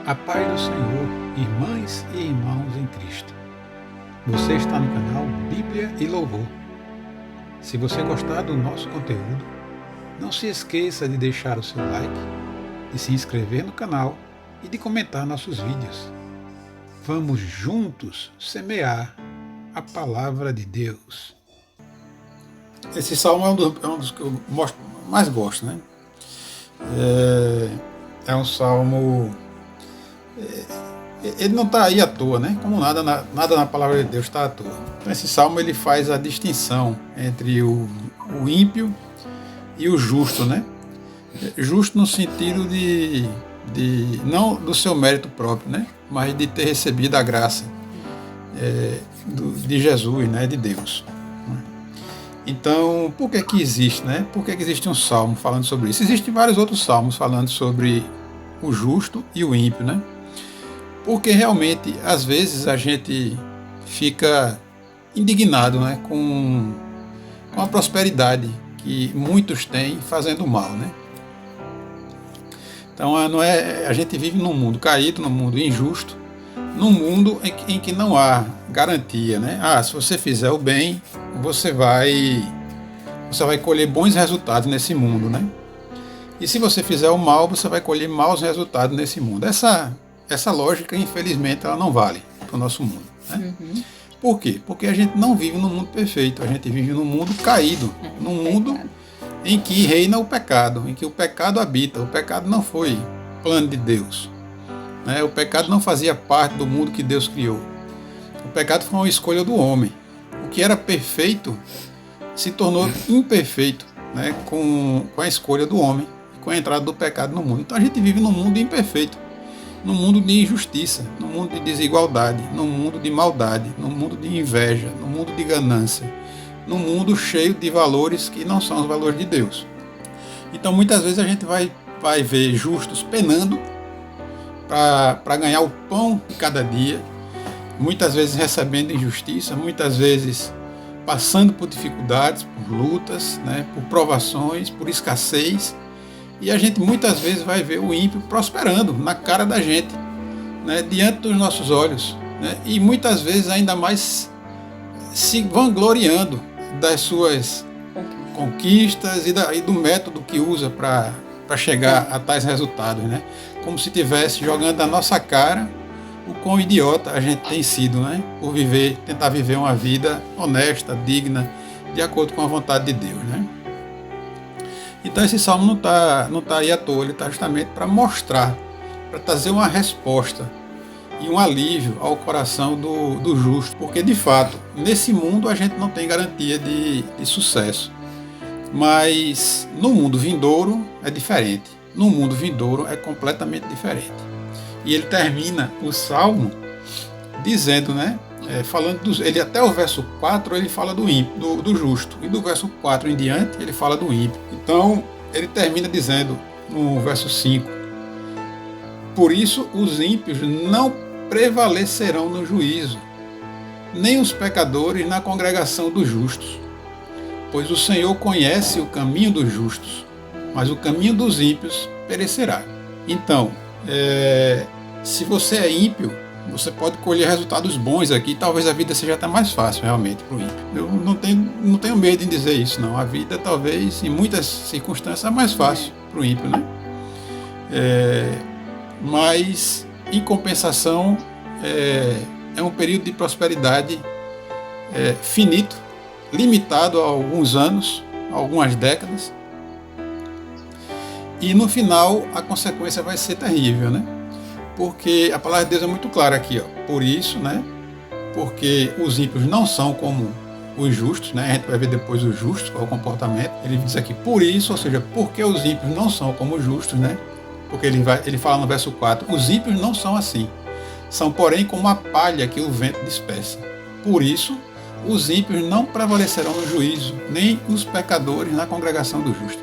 A paz do Senhor, irmãs e irmãos em Cristo. Você está no canal Bíblia e Louvor. Se você gostar do nosso conteúdo, não se esqueça de deixar o seu like, de se inscrever no canal e de comentar nossos vídeos. Vamos juntos semear a palavra de Deus. Esse salmo é um dos que eu mais gosto, né? É um salmo... Ele não está aí à toa, né? Como nada na palavra de Deus está à toa. Então esse salmo ele faz a distinção entre o ímpio e o justo, né? Justo no sentido de não do seu mérito próprio, né? Mas de ter recebido a graça de Jesus, né? De Deus. Então, por que existe, né? Por que existe um salmo falando sobre isso? Existem vários outros salmos falando sobre o justo e o ímpio, né? Porque realmente, às vezes, a gente fica indignado, né, com a prosperidade que muitos têm fazendo mal, né? Então, não é, a gente vive num mundo caído, num mundo injusto, num mundo em que não há garantia, né? Se você fizer o bem, você vai colher bons resultados nesse mundo, né? E se você fizer o mal, você vai colher maus resultados nesse mundo. Essa lógica, infelizmente, ela não vale para o nosso mundo, né? Por quê? Porque a gente não vive num mundo perfeito, a gente vive num mundo caído, num mundo em que reina o pecado, em que o pecado habita. O pecado não foi plano de Deus, né? O pecado não fazia parte do mundo que Deus criou. O pecado foi uma escolha do homem. O que era perfeito se tornou imperfeito, né? Com a escolha do homem, com a entrada do pecado no mundo. Então a gente vive num mundo imperfeito, num mundo de injustiça, num mundo de desigualdade, num mundo de maldade, num mundo de inveja, num mundo de ganância, num mundo cheio de valores que não são os valores de Deus. Então muitas vezes a gente vai ver justos penando para ganhar o pão de cada dia, muitas vezes recebendo injustiça, muitas vezes passando por dificuldades, por lutas, né, por provações, por escassez. E a gente muitas vezes vai ver o ímpio prosperando na cara da gente, né, diante dos nossos olhos, né, e muitas vezes ainda mais se vangloriando das suas conquistas e do método que usa para chegar a tais resultados, né, como se estivesse jogando na nossa cara o quão idiota a gente tem sido, né, por tentar viver uma vida honesta, digna, de acordo com a vontade de Deus, né. Então esse salmo não tá aí à toa, ele está justamente para mostrar, para trazer uma resposta e um alívio ao coração do justo, porque de fato, nesse mundo a gente não tem garantia de sucesso, mas no mundo vindouro é diferente, no mundo vindouro é completamente diferente. E ele termina o salmo dizendo, né, ele até o verso 4 ele fala do ímpio, do justo, e do verso 4 em diante ele fala do ímpio. Então ele termina dizendo no verso 5: por isso os ímpios não prevalecerão no juízo, nem os pecadores na congregação dos justos, pois o Senhor conhece o caminho dos justos, mas o caminho dos ímpios perecerá. Então, se você é ímpio, você pode colher resultados bons aqui, talvez a vida seja até mais fácil realmente para o ímpio. Eu não tenho medo em dizer isso, não. A vida talvez, em muitas circunstâncias, é mais fácil para o ímpio, né? Mas, em compensação, é um período de prosperidade finito, limitado a alguns anos, a algumas décadas, e no final a consequência vai ser terrível, né? Porque a palavra de Deus é muito clara aqui, ó. Por isso, né? Porque os ímpios não são como os justos, né? A gente vai ver depois os justos, qual é o comportamento. Ele diz aqui, por isso, ou seja, porque os ímpios não são como os justos, né? Porque ele fala no verso 4, os ímpios não são assim. São, porém, como a palha que o vento dispersa. Por isso, os ímpios não prevalecerão no juízo, nem os pecadores na congregação do justo.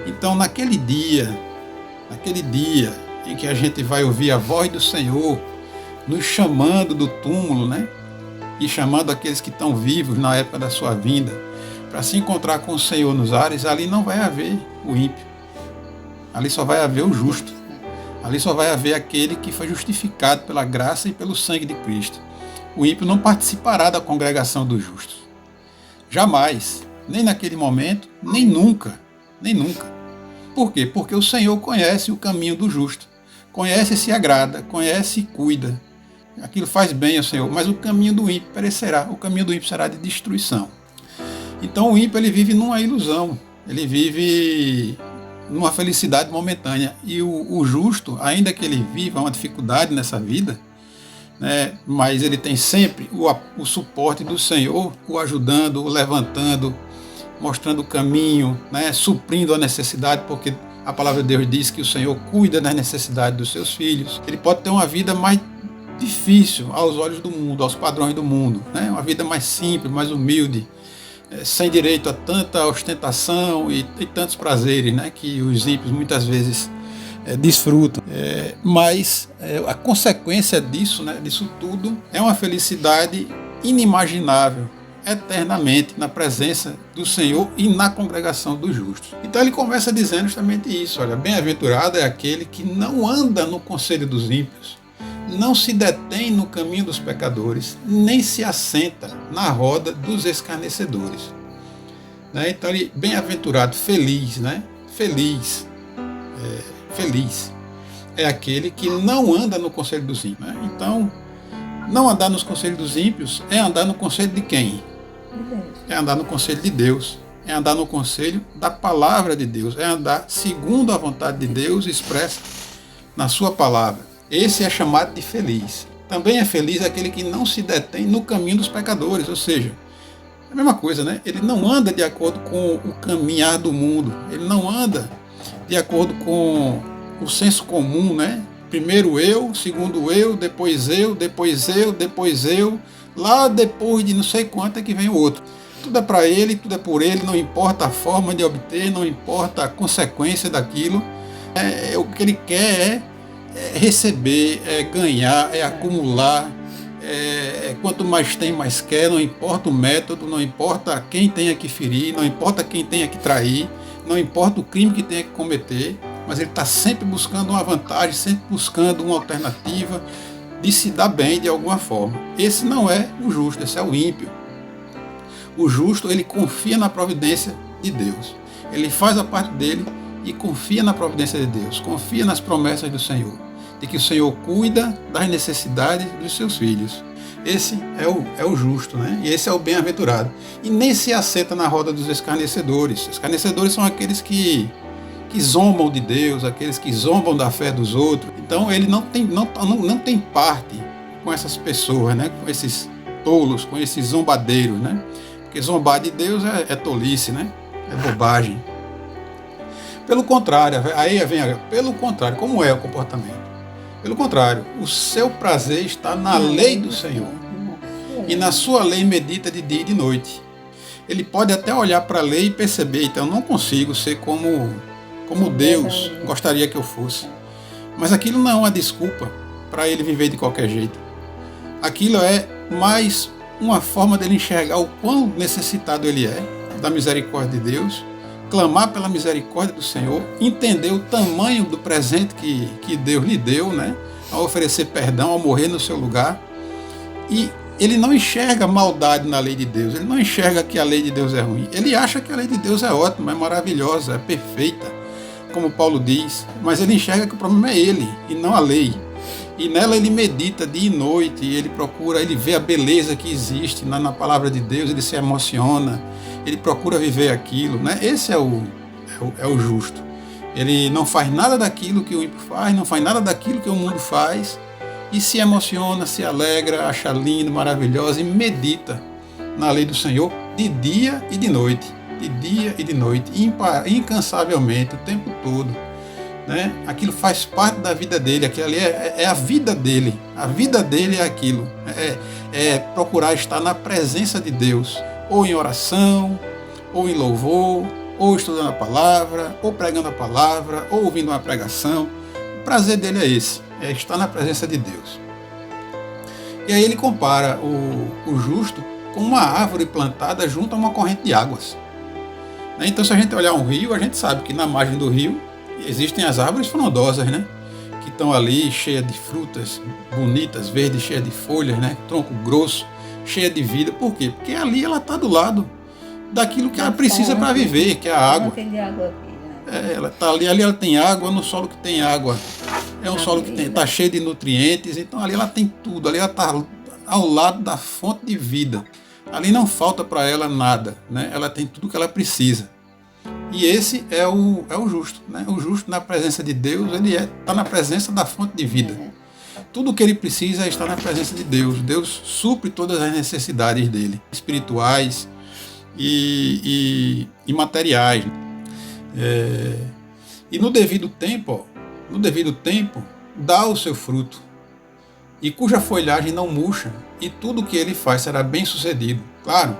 Então, naquele dia em que a gente vai ouvir a voz do Senhor nos chamando do túmulo, né? E chamando aqueles que estão vivos na época da sua vinda para se encontrar com o Senhor nos ares, ali não vai haver o ímpio. Ali só vai haver o justo. Ali só vai haver aquele que foi justificado pela graça e pelo sangue de Cristo. O ímpio não participará da congregação dos justos. Jamais, nem naquele momento, nem nunca, nem nunca. Por quê? Porque o Senhor conhece o caminho do justo, conhece e se agrada, conhece e cuida. Aquilo faz bem ao Senhor, mas o caminho do ímpio perecerá, o caminho do ímpio será de destruição. Então o ímpio ele vive numa ilusão, ele vive numa felicidade momentânea. E o justo, ainda que ele viva uma dificuldade nessa vida, né, mas ele tem sempre o suporte do Senhor, o ajudando, o levantando, mostrando o caminho, né, suprindo a necessidade, porque a palavra de Deus diz que o Senhor cuida das necessidades dos seus filhos. Ele pode ter uma vida mais difícil aos olhos do mundo, aos padrões do mundo, né, uma vida mais simples, mais humilde, sem direito a tanta ostentação e tantos prazeres, né, que os ímpios muitas vezes desfrutam. Mas a consequência disso, né, disso tudo, é uma felicidade inimaginável, eternamente, na presença do Senhor e na congregação dos justos. Então ele começa dizendo justamente isso, olha, bem-aventurado é aquele que não anda no conselho dos ímpios, não se detém no caminho dos pecadores, nem se assenta na roda dos escarnecedores. Né? Então ele, bem-aventurado, feliz, né? Feliz é aquele que não anda no conselho dos ímpios. Né? Então, não andar nos conselhos dos ímpios é andar no conselho de quem? É andar no conselho de Deus, é andar no conselho da palavra de Deus, é andar segundo a vontade de Deus expressa na sua palavra. Esse é chamado de feliz. Também é feliz aquele que não se detém no caminho dos pecadores, ou seja, é a mesma coisa, né? Ele não anda de acordo com o caminhar do mundo, ele não anda de acordo com o senso comum, né? Primeiro eu, segundo eu, depois eu, depois eu, depois eu, lá depois de não sei quanto é que vem o outro. Tudo é para ele, tudo é por ele, não importa a forma de obter, não importa a consequência daquilo. O que ele quer é receber, é ganhar, é acumular. Quanto mais tem, mais quer, não importa o método, não importa quem tenha que ferir, não importa quem tenha que trair, não importa o crime que tenha que cometer, mas ele está sempre buscando uma vantagem, sempre buscando uma alternativa de se dar bem de alguma forma. Esse não é o justo, esse é o ímpio. O justo, ele confia na providência de Deus. Ele faz a parte dele e confia na providência de Deus, confia nas promessas do Senhor, de que o Senhor cuida das necessidades dos seus filhos. Esse é o justo, né? E esse é o bem-aventurado. E nem se assenta na roda dos escarnecedores. Escarnecedores são aqueles que zombam de Deus, aqueles que zombam da fé dos outros. Então ele não tem parte com essas pessoas, né? Com esses tolos, com esses zombadeiros, né? Porque zombar de Deus é tolice, né? É bobagem. Pelo contrário, pelo contrário, como é o comportamento? Pelo contrário, o seu prazer está na lei do Senhor. E na sua lei medita de dia e de noite. Ele pode até olhar para a lei e perceber, então eu não consigo ser como Deus gostaria que eu fosse. Mas aquilo não é uma desculpa para ele viver de qualquer jeito. Aquilo é mais uma forma dele enxergar o quão necessitado ele é da misericórdia de Deus, clamar pela misericórdia do Senhor, entender o tamanho do presente que Deus lhe deu, né, ao oferecer perdão, ao morrer no seu lugar. E ele não enxerga maldade na lei de Deus, ele não enxerga que a lei de Deus é ruim. Ele acha que a lei de Deus é ótima, é maravilhosa, é perfeita, como Paulo diz, mas ele enxerga que o problema é ele e não a lei. E nela ele medita dia e noite, e ele vê a beleza que existe na palavra de Deus, ele se emociona, ele procura viver aquilo, né? Esse é o justo. Ele não faz nada daquilo que o ímpio faz, não faz nada daquilo que o mundo faz, e se emociona, se alegra, acha lindo, maravilhoso, e medita na lei do Senhor de dia e de noite, incansavelmente, o tempo todo. Né? Aquilo faz parte da vida dele, aquilo ali é a vida dele é aquilo, é procurar estar na presença de Deus, ou em oração, ou em louvor, ou estudando a palavra, ou pregando a palavra, ou ouvindo uma pregação. O prazer dele é esse, é estar na presença de Deus. E aí ele compara o justo com uma árvore plantada junto a uma corrente de águas. Então se a gente olhar um rio, a gente sabe que na margem do rio existem as árvores frondosas, né? que estão ali, cheia de frutas bonitas, verdes, cheia de folhas, né? Tronco grosso, cheia de vida. Por quê? Porque ali ela está do lado daquilo que ela precisa para viver, que é a água. Ela está ali ela tem água no solo que tem água. É um solo que está cheio de nutrientes, então ali ela tem tudo, ali ela está ao lado da fonte de vida. Ali não falta para ela nada, né? Ela tem tudo que ela precisa. E esse é o justo, né? O justo na presença de Deus, ele está na presença da fonte de vida. Tudo o que ele precisa é estar na presença de Deus. Deus supre todas as necessidades dele, espirituais e materiais. E no devido tempo, dá o seu fruto, e cuja folhagem não murcha, e tudo o que ele faz será bem sucedido. Claro,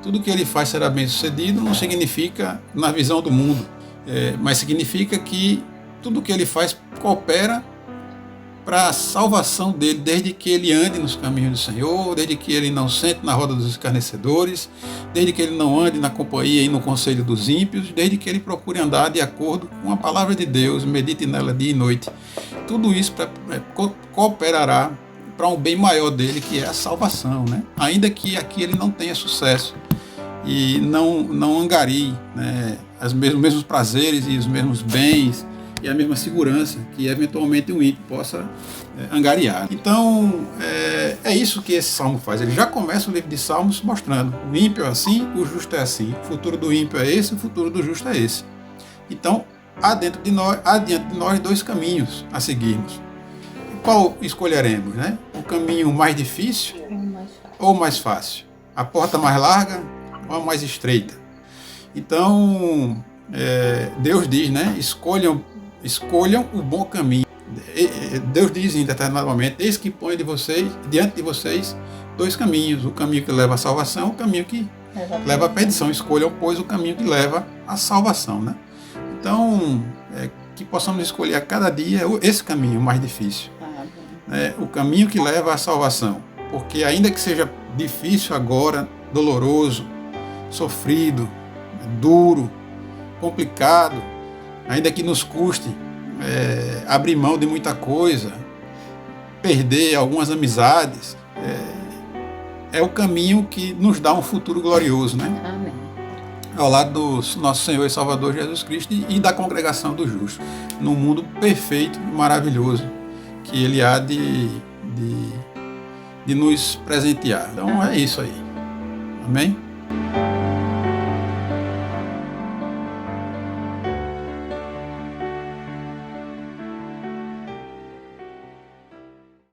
tudo o que ele faz será bem sucedido não significa na visão do mundo, mas significa que tudo o que ele faz coopera para a salvação dele, desde que ele ande nos caminhos do Senhor, desde que ele não sente na roda dos escarnecedores, desde que ele não ande na companhia e no conselho dos ímpios, desde que ele procure andar de acordo com a palavra de Deus, medite nela dia e noite. Tudo isso cooperará para um bem maior dele, que é a salvação, né? Ainda que aqui ele não tenha sucesso e não angarie, né, os mesmos prazeres e os mesmos bens e a mesma segurança que eventualmente um ímpio possa angariar. Então, é isso que esse salmo faz. Ele já começa o livro de Salmos mostrando: o ímpio é assim, o justo é assim. O futuro do ímpio é esse, o futuro do justo é esse. Então, há adiante de nós dois caminhos a seguirmos. Qual escolheremos, né? O caminho mais difícil ou mais fácil? A porta mais larga ou a mais estreita? Então, Deus diz, né? Escolham o bom caminho. Deus diz em determinado momento: eis que põe diante de vocês dois caminhos, o caminho que leva à salvação, o caminho que leva à perdição. Escolham, pois, o caminho que leva à salvação, né? Então, que possamos escolher a cada dia esse caminho mais difícil, o caminho que leva à salvação, porque ainda que seja difícil agora, doloroso, sofrido, duro, complicado, ainda que nos custe abrir mão de muita coisa, perder algumas amizades, é o caminho que nos dá um futuro glorioso, né? Amém. Ao lado do nosso Senhor e Salvador Jesus Cristo e da congregação dos justos, num mundo perfeito e maravilhoso que Ele há de nos presentear. Então é isso aí. Amém?